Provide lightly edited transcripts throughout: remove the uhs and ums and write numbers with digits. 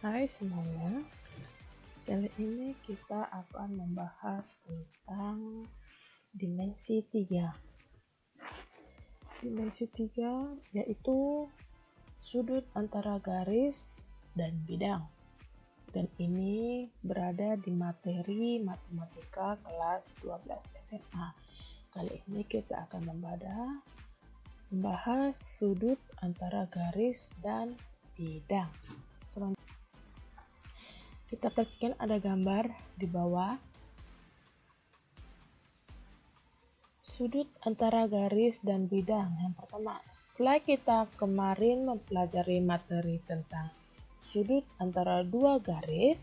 Hai semuanya, kali ini kita akan membahas tentang dimensi 3. Dimensi 3 yaitu sudut antara garis dan bidang. Dan ini berada di materi matematika kelas 12 SMA. Kali ini kita akan membahas sudut antara garis dan bidang. Kita perhatikan ada gambar di bawah. Sudut antara garis dan bidang. Yang pertama, setelah kita kemarin mempelajari materi tentang sudut antara dua garis,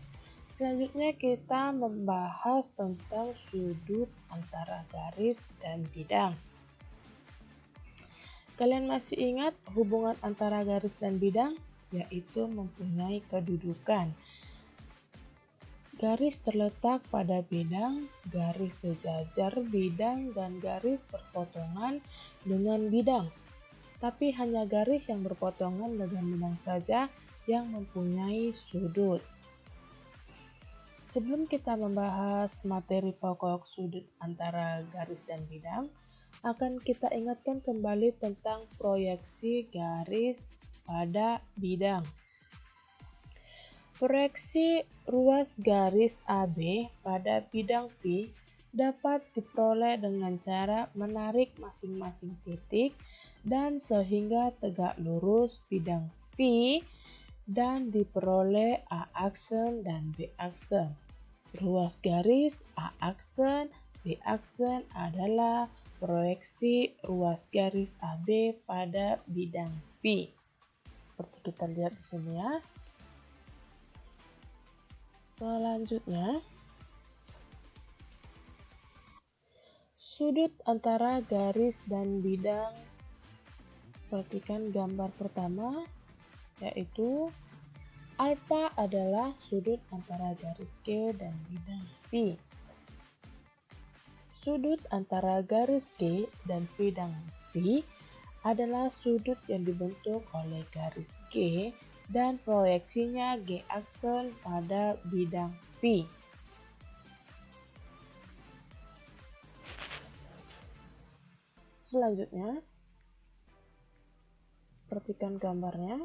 selanjutnya kita membahas tentang sudut antara garis dan bidang. Kalian masih ingat hubungan antara garis dan bidang? Yaitu mempunyai kedudukan. Garis terletak pada bidang, garis sejajar bidang, dan garis berpotongan dengan bidang. Tapi hanya garis yang berpotongan dengan bidang saja yang mempunyai sudut. Sebelum kita membahas materi pokok sudut antara garis dan bidang, akan kita ingatkan kembali tentang proyeksi garis pada bidang. Proyeksi ruas garis AB pada bidang P dapat diperoleh dengan cara menarik masing-masing titik dan sehingga tegak lurus bidang P dan diperoleh A aksen dan B aksen. Ruas garis A aksen, B aksen adalah proyeksi ruas garis AB pada bidang P. Seperti kita lihat di sini ya. Selanjutnya, sudut antara garis dan bidang. Perhatikan gambar pertama, yaitu alfa adalah sudut antara garis G dan bidang P. Sudut antara garis G dan bidang P adalah sudut yang dibentuk oleh garis G dan proyeksinya G aksen pada bidang P. Selanjutnya, perhatikan gambarnya.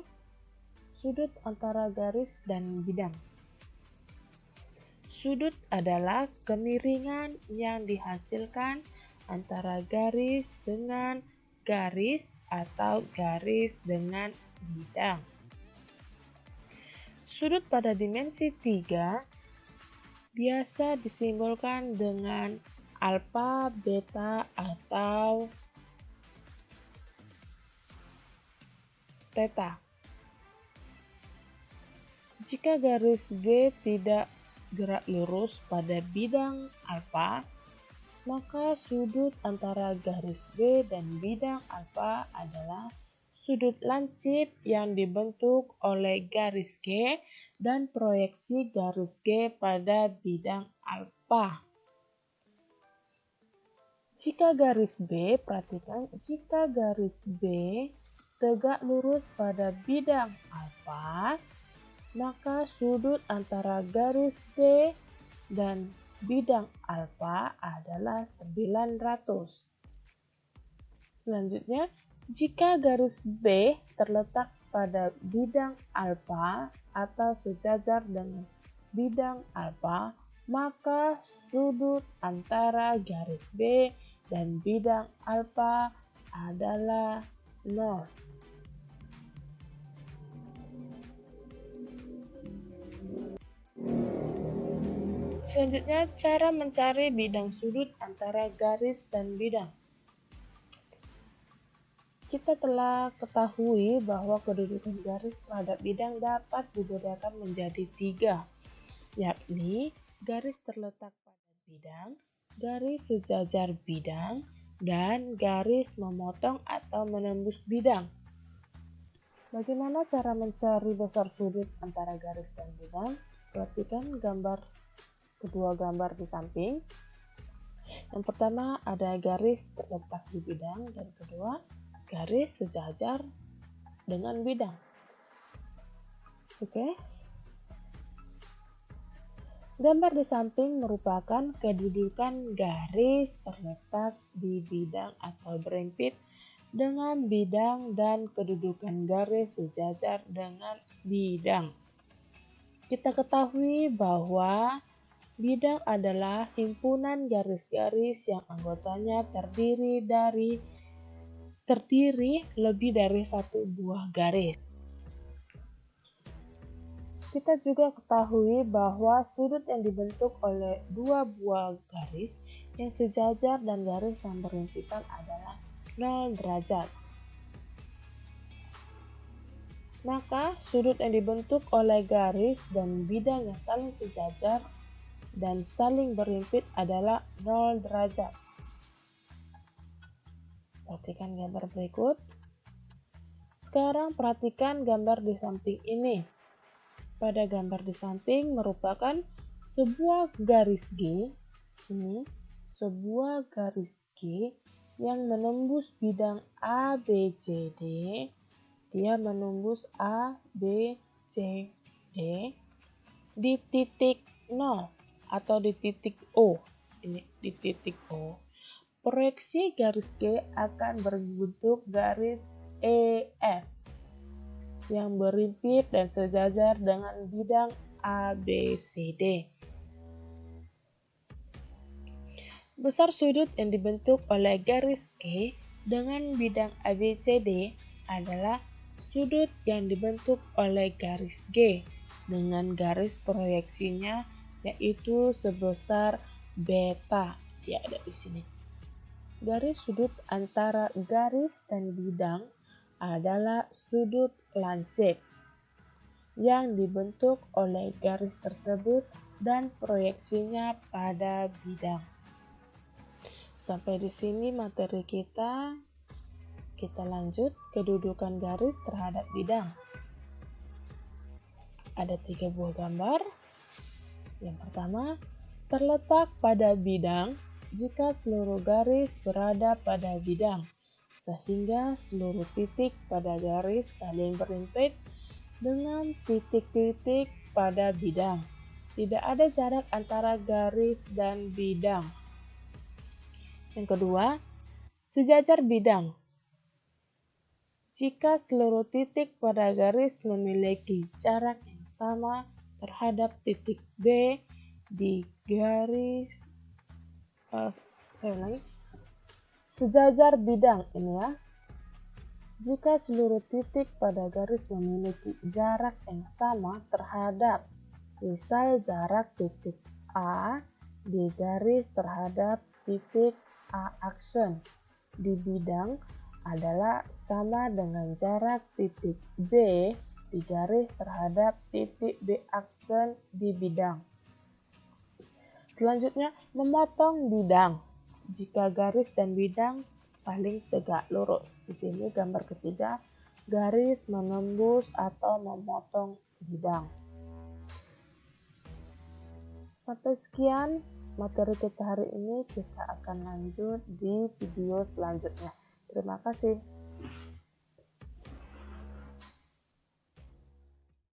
Sudut antara garis dan bidang. Sudut adalah kemiringan yang dihasilkan antara garis dengan garis atau garis dengan bidang. Sudut pada dimensi 3 biasa disimbolkan dengan alfa, beta, atau theta. Jika garis G tidak gerak lurus pada bidang alfa, maka sudut antara garis B dan bidang alfa adalah sudut lancip yang dibentuk oleh garis G dan proyeksi garis G pada bidang alfa. Jika garis B, perhatikan, jika garis B tegak lurus pada bidang alfa, maka sudut antara garis B dan bidang alfa adalah 900. Selanjutnya, jika garis B terletak pada bidang alfa atau sejajar dengan bidang alfa, maka sudut antara garis B dan bidang alfa adalah 0. Selanjutnya, cara mencari bidang sudut antara garis dan bidang. Kita telah ketahui bahwa kedudukan garis terhadap bidang dapat dibedakan menjadi 3, yakni garis terletak pada bidang, garis sejajar bidang, dan garis memotong atau menembus bidang. Bagaimana cara mencari besar sudut antara garis dan bidang? Perhatikan kedua gambar di samping. Yang pertama ada garis terletak di bidang dan kedua garis sejajar dengan bidang. Oke. Gambar di samping merupakan kedudukan garis terletak di bidang atau berhimpit dengan bidang dan kedudukan garis sejajar dengan bidang. Kita ketahui bahwa bidang adalah himpunan garis-garis yang anggotanya terdiri lebih dari satu buah garis. Kita juga ketahui bahwa sudut yang dibentuk oleh dua buah garis yang sejajar dan garis yang berhimpitan adalah 0 derajat. Maka sudut yang dibentuk oleh garis dan bidang yang saling sejajar dan saling berhimpit adalah 0 derajat. Perhatikan gambar berikut. Sekarang perhatikan gambar di samping ini. Pada gambar di samping merupakan sebuah garis G, sebuah garis G yang menembus bidang ABCD. Dia menembus ABCD di titik 0 atau di titik O. Ini di titik O. Proyeksi garis G akan berbentuk garis EF yang berhimpit dan sejajar dengan bidang ABCD. Besar sudut yang dibentuk oleh garis E dengan bidang ABCD adalah sudut yang dibentuk oleh garis G dengan garis proyeksinya yaitu sebesar beta. Dia ada di sini. Garis sudut antara garis dan bidang adalah sudut lancip yang dibentuk oleh garis tersebut dan proyeksinya pada bidang. Sampai di sini materi kita. Kita lanjut kedudukan garis terhadap bidang. Ada 3 buah gambar. Yang pertama, terletak pada bidang jika seluruh garis berada pada bidang, sehingga seluruh titik pada garis saling berhimpit dengan titik-titik pada bidang. Tidak ada jarak antara garis dan bidang. Yang kedua, sejajar bidang. Jika seluruh titik pada garis memiliki jarak yang sama terhadap titik B di garis sejajar bidang ini ya. Jika seluruh titik pada garis memiliki jarak yang sama terhadap misal jarak titik A di garis terhadap titik A aksen di bidang adalah sama dengan jarak titik B di garis terhadap titik B aksen di bidang. Selanjutnya, memotong bidang. Jika garis dan bidang saling tegak lurus. Di sini gambar ketiga, garis menembus atau memotong bidang. Sampai sekian materi kita hari ini. Kita akan lanjut di video selanjutnya. Terima kasih.